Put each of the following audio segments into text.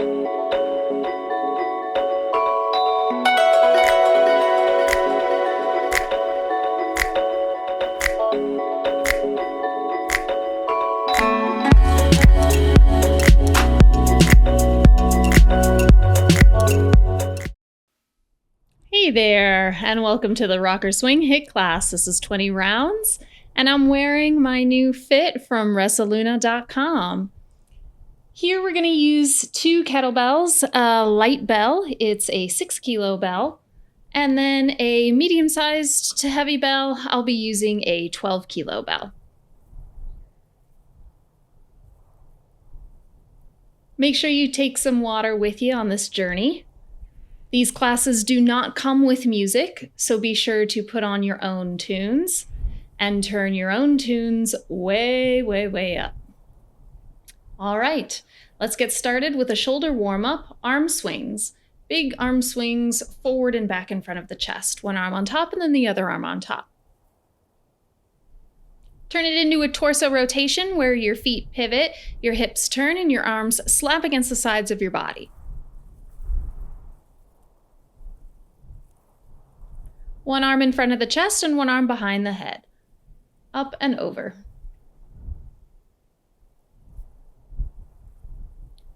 Hey there, and welcome to the Rocker Swing HIIT class. This is 20 rounds, and I'm wearing my new fit from Wrestluna.com. Here we're going to use 2 kettlebells, a light bell, it's a 6-kilo bell, and then a medium-sized to heavy bell, I'll be using a 12-kilo bell. Make sure you take some water with you on this journey. These classes do not come with music, so be sure to put on your own tunes and turn your own tunes way, way, way up. All right, let's get started with a shoulder warm-up, arm swings. Big arm swings forward and back in front of the chest. One arm on top and then the other arm on top. Turn it into a torso rotation where your feet pivot, your hips turn, and your arms slap against the sides of your body. One arm in front of the chest and one arm behind the head. Up and over.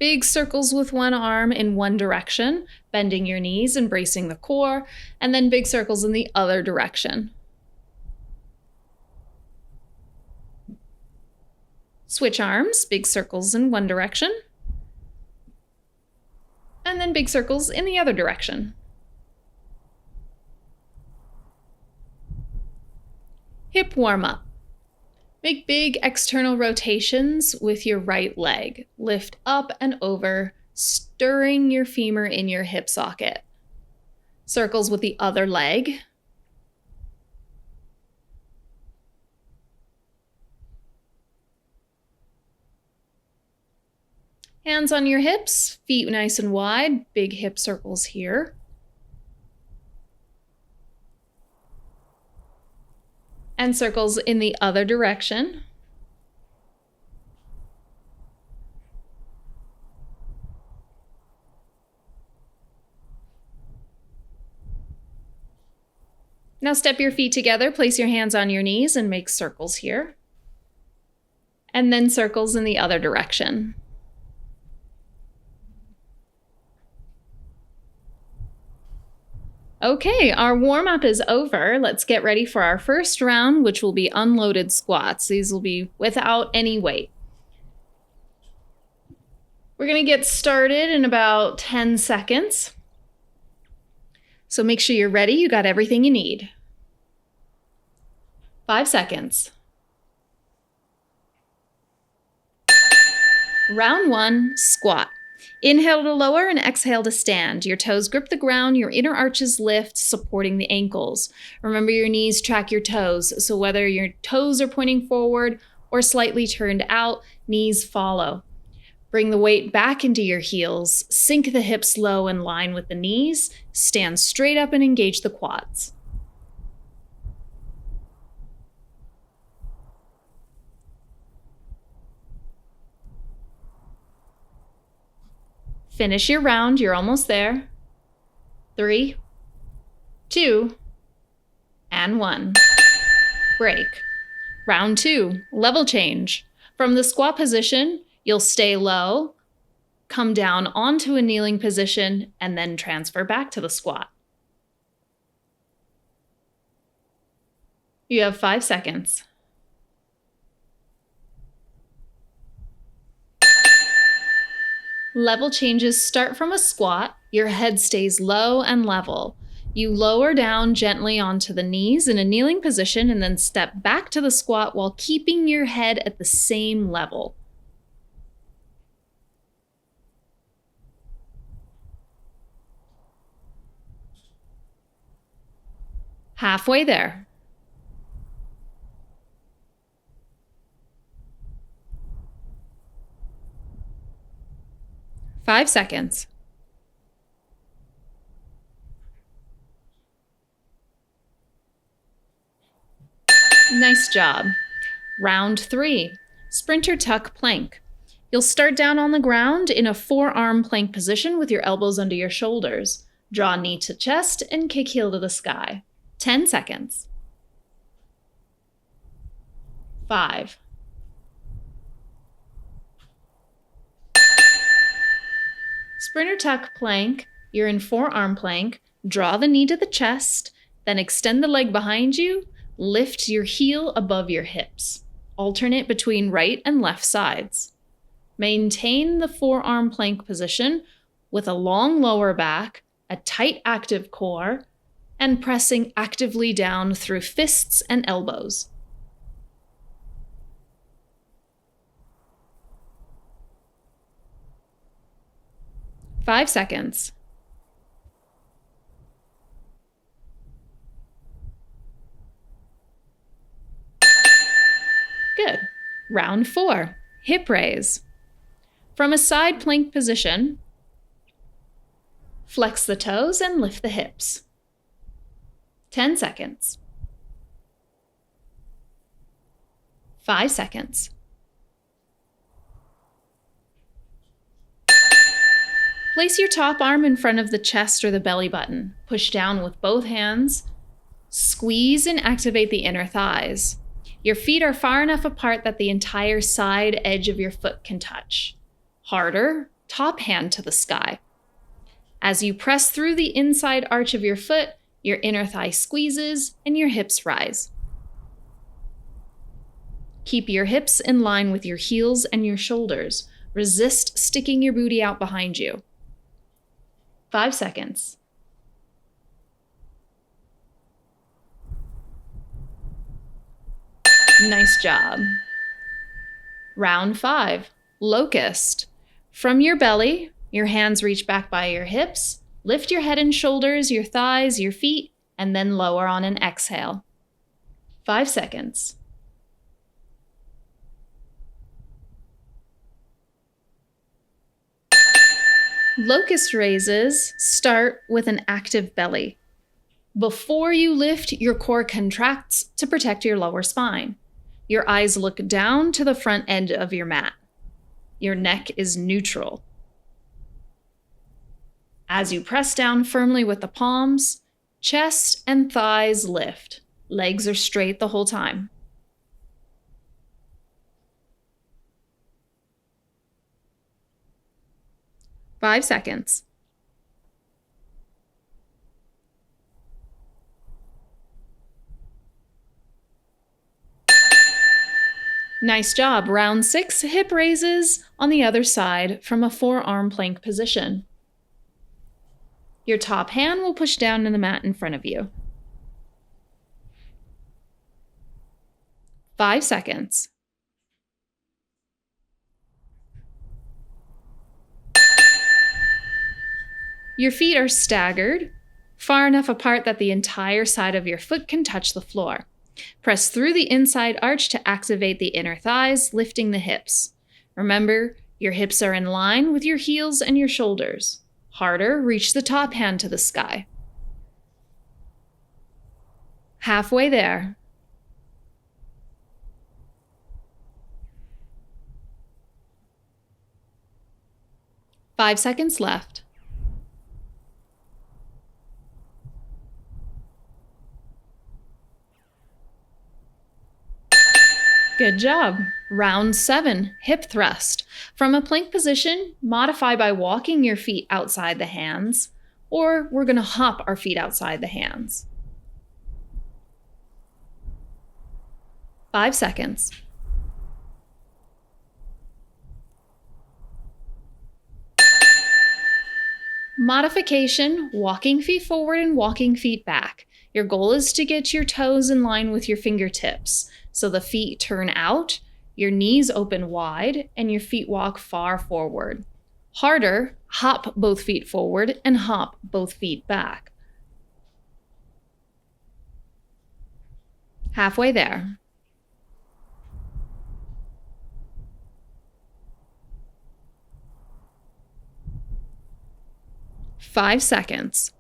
Big circles with one arm in one direction, bending your knees and bracing the core, and then big circles in the other direction. Switch arms, big circles in one direction, and then big circles in the other direction. Hip warm-up. Make big external rotations with your right leg. Lift up and over, stirring your femur in your hip socket. Circles with the other leg. Hands on your hips, feet nice and wide, big hip circles here. And circles in the other direction. Now step your feet together, place your hands on your knees and make circles here. And then circles in the other direction. Okay, our warm-up is over. Let's get ready for our first round, which will be unloaded squats. These will be without any weight. We're going to get started in about 10 seconds. So make sure you're ready. You got everything you need. 5 seconds. Round 1, squat. Inhale to lower and exhale to stand. Your toes grip the ground, your inner arches lift, supporting the ankles. Remember your knees track your toes, so whether your toes are pointing forward or slightly turned out, knees follow. Bring the weight back into your heels, sink the hips low in line with the knees, stand straight up and engage the quads. Finish your round, you're almost there. 3, 2, and 1. Break. Round 2, level change. From the squat position, you'll stay low, come down onto a kneeling position, and then transfer back to the squat. You have 5 seconds. Level changes start from a squat. Your head stays low and level. You lower down gently onto the knees in a kneeling position and then step back to the squat while keeping your head at the same level. Halfway there. Five seconds. Nice job. Round 3, sprinter tuck plank. You'll start down on the ground in a forearm plank position with your elbows under your shoulders. Draw knee to chest and kick heel to the sky. 10 seconds. 5. Sprinter tuck plank. You're in forearm plank. Draw the knee to the chest, then extend the leg behind you. Lift your heel above your hips. Alternate between right and left sides. Maintain the forearm plank position with a long lower back, a tight active core, and pressing actively down through fists and elbows. Five seconds. Good. Round 4, hip raise. From a side plank position, flex the toes and lift the hips. 10 seconds. 5 seconds. Place your top arm in front of the chest or the belly button. Push down with both hands. Squeeze and activate the inner thighs. Your feet are far enough apart that the entire side edge of your foot can touch. Harder, top hand to the sky. As you press through the inside arch of your foot, your inner thigh squeezes and your hips rise. Keep your hips in line with your heels and your shoulders. Resist sticking your booty out behind you. 5 seconds. Nice job. Round 5, locust. From your belly, your hands reach back by your hips. Lift your head and shoulders, your thighs, your feet, and then lower on an exhale. 5 seconds. Locust raises start with an active belly. Before you lift, your core contracts to protect your lower spine. Your eyes look down to the front end of your mat. Your neck is neutral. As you press down firmly with the palms, chest and thighs lift. Legs are straight the whole time. 5 seconds. Nice job. Round 6, hip raises on the other side from a forearm plank position. Your top hand will push down to the mat in front of you. 5 seconds. Your feet are staggered, far enough apart that the entire side of your foot can touch the floor. Press through the inside arch to activate the inner thighs, lifting the hips. Remember, your hips are in line with your heels and your shoulders. Harder, reach the top hand to the sky. Halfway there. Five seconds left. Good job. Round 7, hip thrust. From a plank position, modify by walking your feet outside the hands, or we're going to hop our feet outside the hands. 5 seconds. Modification, walking feet forward and walking feet back. Your goal is to get your toes in line with your fingertips. So the feet turn out, your knees open wide, and your feet walk far forward. Harder, hop both feet forward and hop both feet back. Halfway there. Five seconds.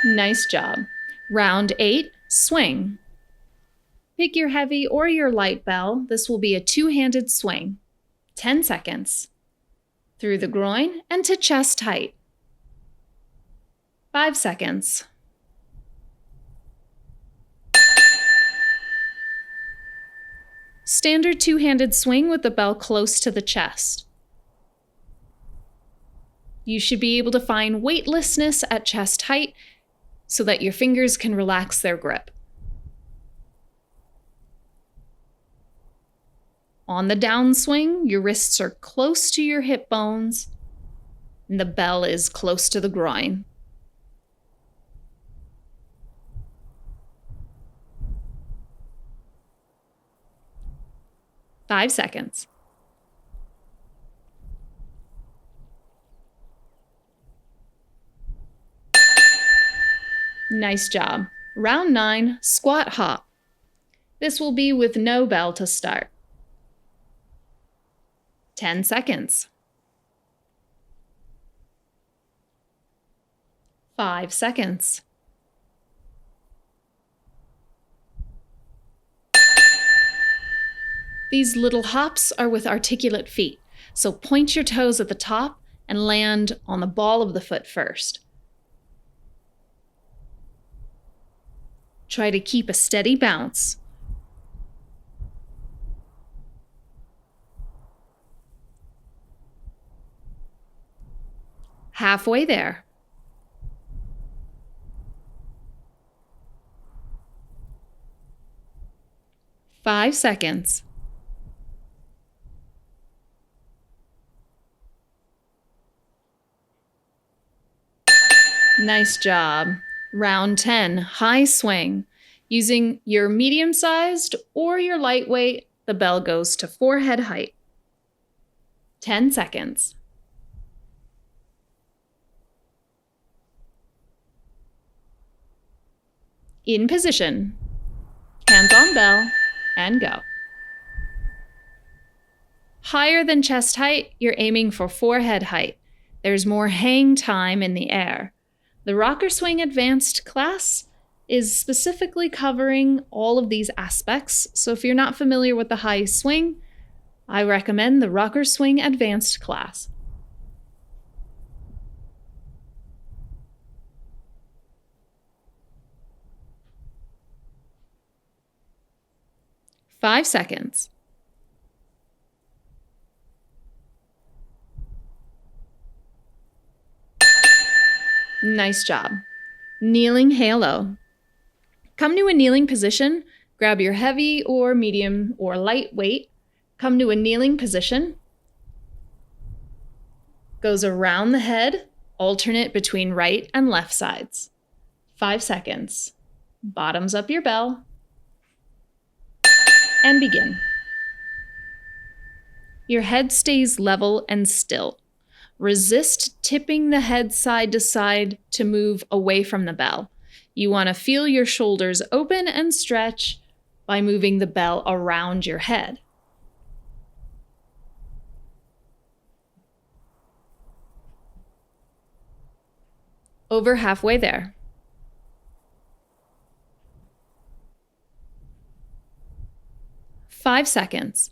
Nice job. Round 8, swing. Pick your heavy or your light bell. This will be a two-handed swing. 10 seconds. Through the groin and to chest height. 5 seconds. Standard two-handed swing with the bell close to the chest. You should be able to find weightlessness at chest height so that your fingers can relax their grip. On the downswing, your wrists are close to your hip bones, and the bell is close to the groin. Five seconds. Nice job. Round 9, squat hop. This will be with no bell to start. 10 seconds. 5 seconds. These little hops are with articulate feet, so point your toes at the top and land on the ball of the foot first. Try to keep a steady bounce. Halfway there. Five seconds. Nice job. Round 10, high swing. Using your medium-sized or your lightweight, the bell goes to forehead height. 10 seconds. In position. Hands on bell, and go. Higher than chest height, you're aiming for forehead height. There's more hang time in the air. The Rocker Swing Advanced class is specifically covering all of these aspects, so if you're not familiar with the high swing, I recommend the Rocker Swing Advanced class. Five seconds. Nice job. Kneeling halo. Come to a kneeling position. Grab your heavy or medium or light weight. Come to a kneeling position. Goes around the head, alternate between right and left sides. 5 seconds. Bottoms up your bell. And begin. Your head stays level and still. Resist tipping the head side to side to move away from the bell. You want to feel your shoulders open and stretch by moving the bell around your head. Over halfway there. Five seconds.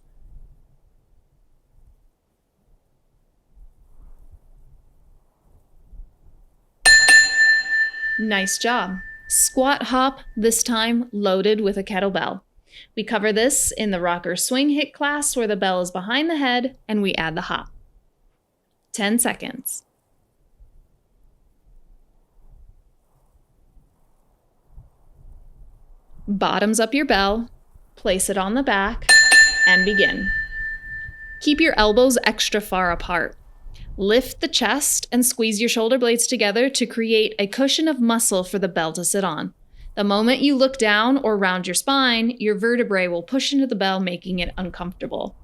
Nice job. Squat hop, this time loaded with a kettlebell. We cover this in the Rocker Swing HIIT class where the bell is behind the head and we add the hop. 10 seconds. Bottoms up your bell, place it on the back, and begin. Keep your elbows extra far apart. Lift the chest and squeeze your shoulder blades together to create a cushion of muscle for the bell to sit on. The moment you look down or round your spine, your vertebrae will push into the bell, making it uncomfortable.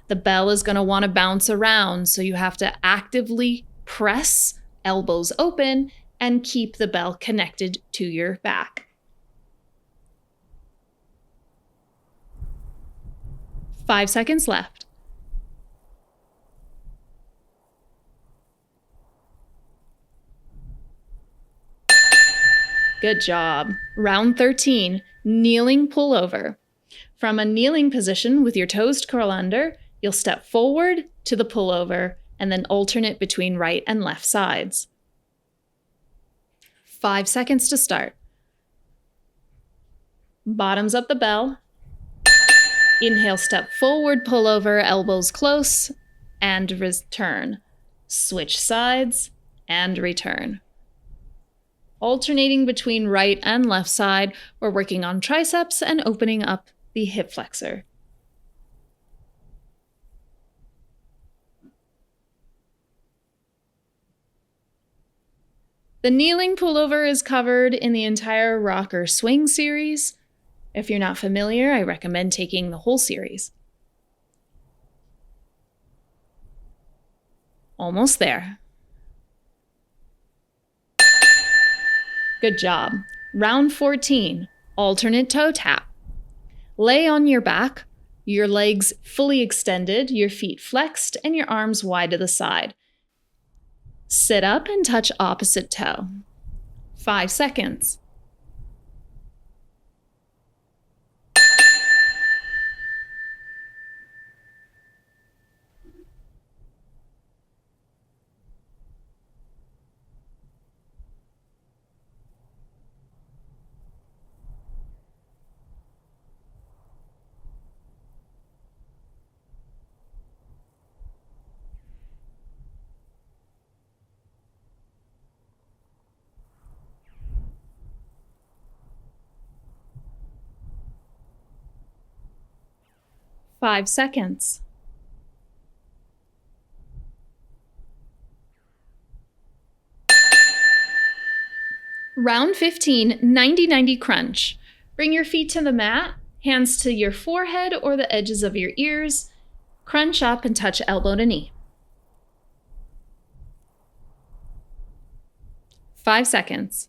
The bell is going to want to bounce around, so you have to actively press, elbows open, and keep the bell connected to your back. 5 seconds left. Good job. Round 13, kneeling pullover. From a kneeling position with your toes curl under, you'll step forward to the pullover and then alternate between right and left sides. 5 seconds to start. Bottoms up the bell. Inhale, step forward, pull over, elbows close, and return. Switch sides and return. Alternating between right and left side, we're working on triceps and opening up the hip flexor. The kneeling pullover is covered in the entire Rocker Swing series. If you're not familiar, I recommend taking the whole series. Almost there. Good job. Round 14, alternate toe tap. Lay on your back, your legs fully extended, your feet flexed, and your arms wide to the side. Sit up and touch opposite toe. 5 seconds. Five seconds. Round 15, 90-90 crunch. Bring your feet to the mat, hands to your forehead or the edges of your ears. Crunch up and touch elbow to knee. 5 seconds.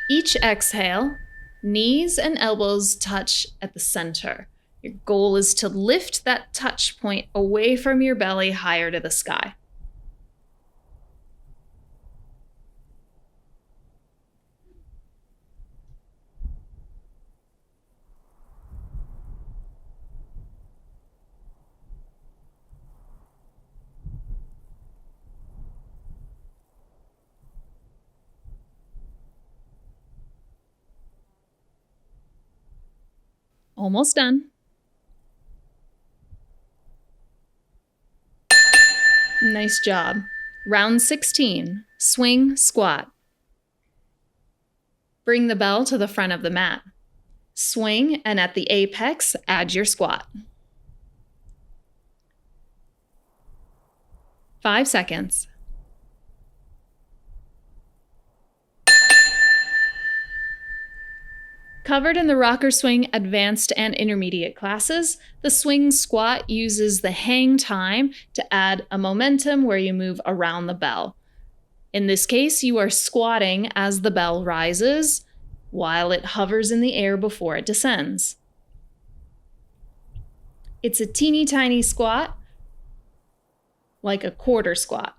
Each exhale, knees and elbows touch at the center. Your goal is to lift that touch point away from your belly higher to the sky. Almost done. Nice job. Round 16, swing squat. Bring the bell to the front of the mat. Swing, and at the apex, add your squat. 5 seconds. Covered in the Rocker Swing Advanced and Intermediate classes, the swing squat uses the hang time to add a momentum where you move around the bell. In this case, you are squatting as the bell rises while it hovers in the air before it descends. It's a teeny tiny squat, like a quarter squat.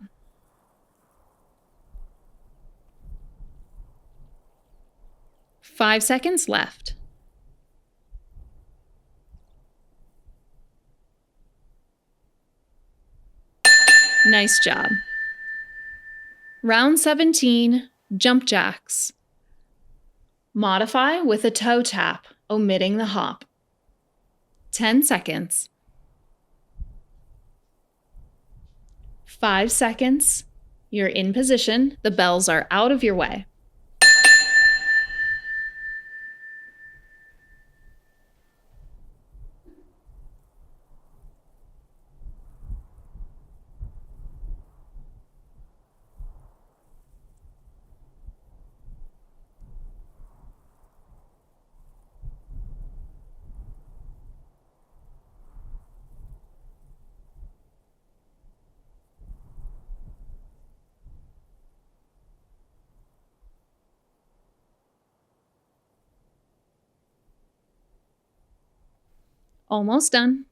Five seconds left. Nice job. Round 17, jump jacks. Modify with a toe tap, omitting the hop. 10 seconds. 5 seconds. You're in position. The bells are out of your way. Almost done.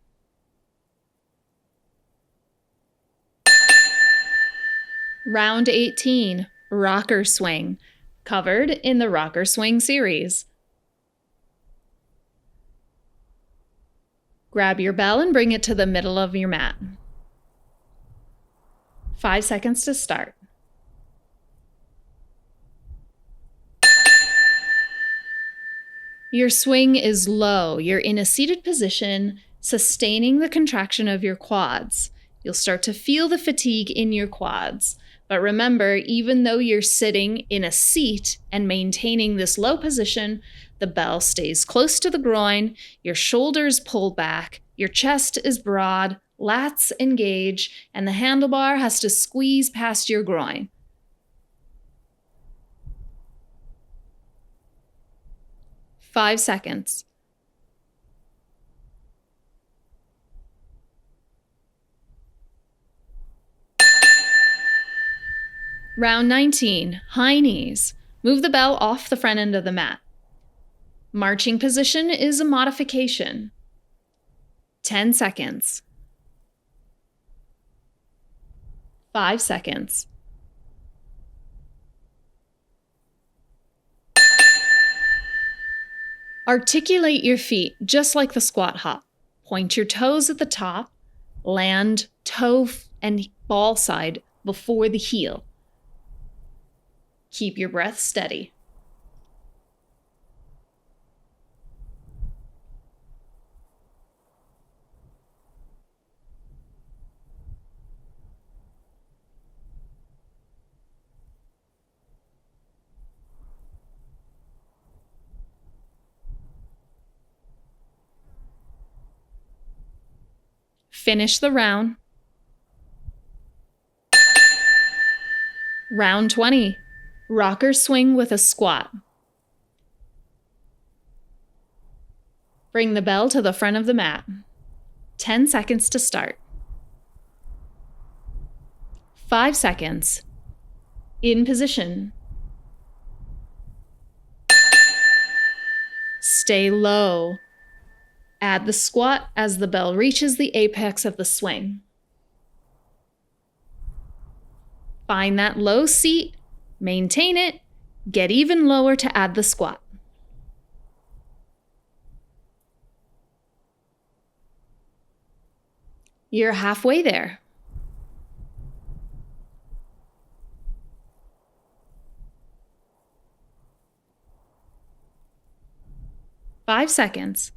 Round 18, rocker swing. covered in the Rocker Swing series. Grab your bell and bring it to the middle of your mat. 5 seconds to start. Your swing is low. You're in a seated position, sustaining the contraction of your quads. You'll start to feel the fatigue in your quads. But remember, even though you're sitting in a seat and maintaining this low position, the bell stays close to the groin, your shoulders pull back, your chest is broad, lats engage, and the handlebar has to squeeze past your groin. Five seconds. Round 19, high knees. Move the bell off the front end of the mat. Marching position is a modification. 10 seconds. 5 seconds. Articulate your feet just like the squat hop. Point your toes at the top, land toe and ball side before the heel. Keep your breath steady. Finish the round. Round 20, rocker swing with a squat. Bring the bell to the front of the mat. 10 seconds to start. 5 seconds. In position. Stay low. Add the squat as the bell reaches the apex of the swing. Find that low seat, maintain it, get even lower to add the squat. You're halfway there. Five seconds.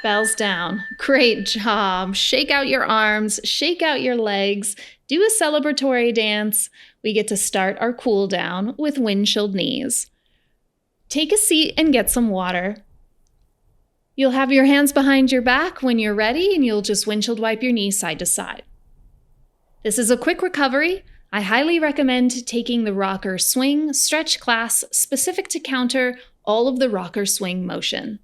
Bells down. Great job. Shake out your arms, shake out your legs, do a celebratory dance. We get to start our cool down with wind-chilled knees. Take a seat and get some water. You'll have your hands behind your back when you're ready, and you'll just windshield wipe your knees side to side. This is a quick recovery. I highly recommend taking the rocker swing stretch class specific to counter all of the rocker swing motion.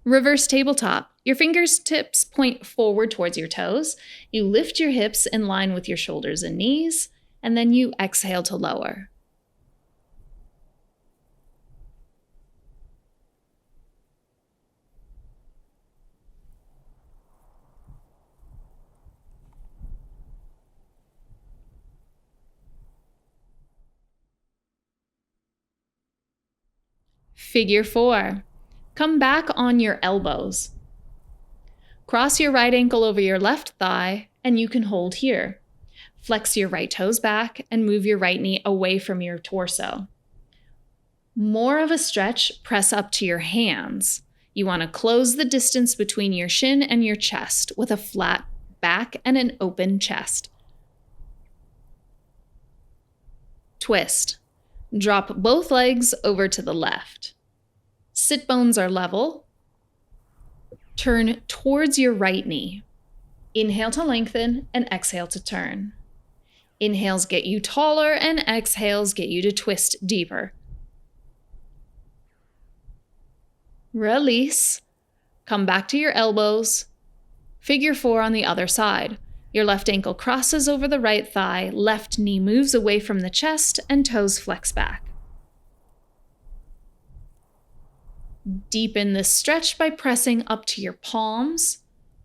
Reverse tabletop. Your fingertips point forward towards your toes. You lift your hips in line with your shoulders and knees, and then you exhale to lower. Figure 4. Come back on your elbows. Cross your right ankle over your left thigh, and you can hold here. Flex your right toes back and move your right knee away from your torso. More of a stretch, press up to your hands. You want to close the distance between your shin and your chest with a flat back and an open chest. Twist. Drop both legs over to the left. Sit bones are level. Turn towards your right knee. Inhale to lengthen and exhale to turn. Inhales get you taller and exhales get you to twist deeper. Release. Come back to your elbows. Figure 4 on the other side. Your left ankle crosses over the right thigh, left knee moves away from the chest, and toes flex back. Deepen this stretch by pressing up to your palms,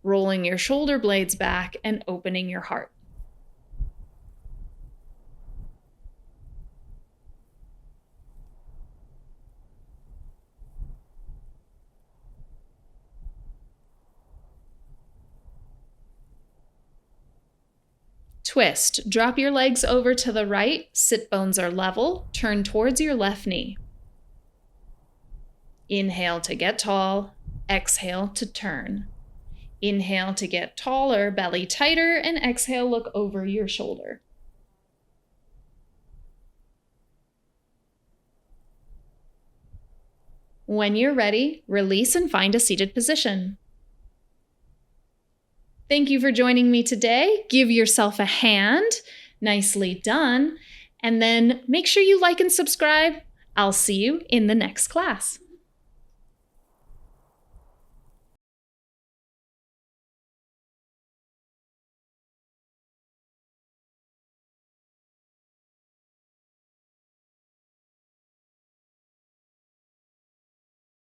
rolling your shoulder blades back, and opening your heart. Twist. Drop your legs over to the right, sit bones are level, turn towards your left knee. Inhale to get tall, exhale to turn. Inhale to get taller, belly tighter, and exhale, look over your shoulder. When you're ready, release and find a seated position. Thank you for joining me today. Give yourself a hand. Nicely done. And then make sure you like and subscribe. I'll see you in the next class.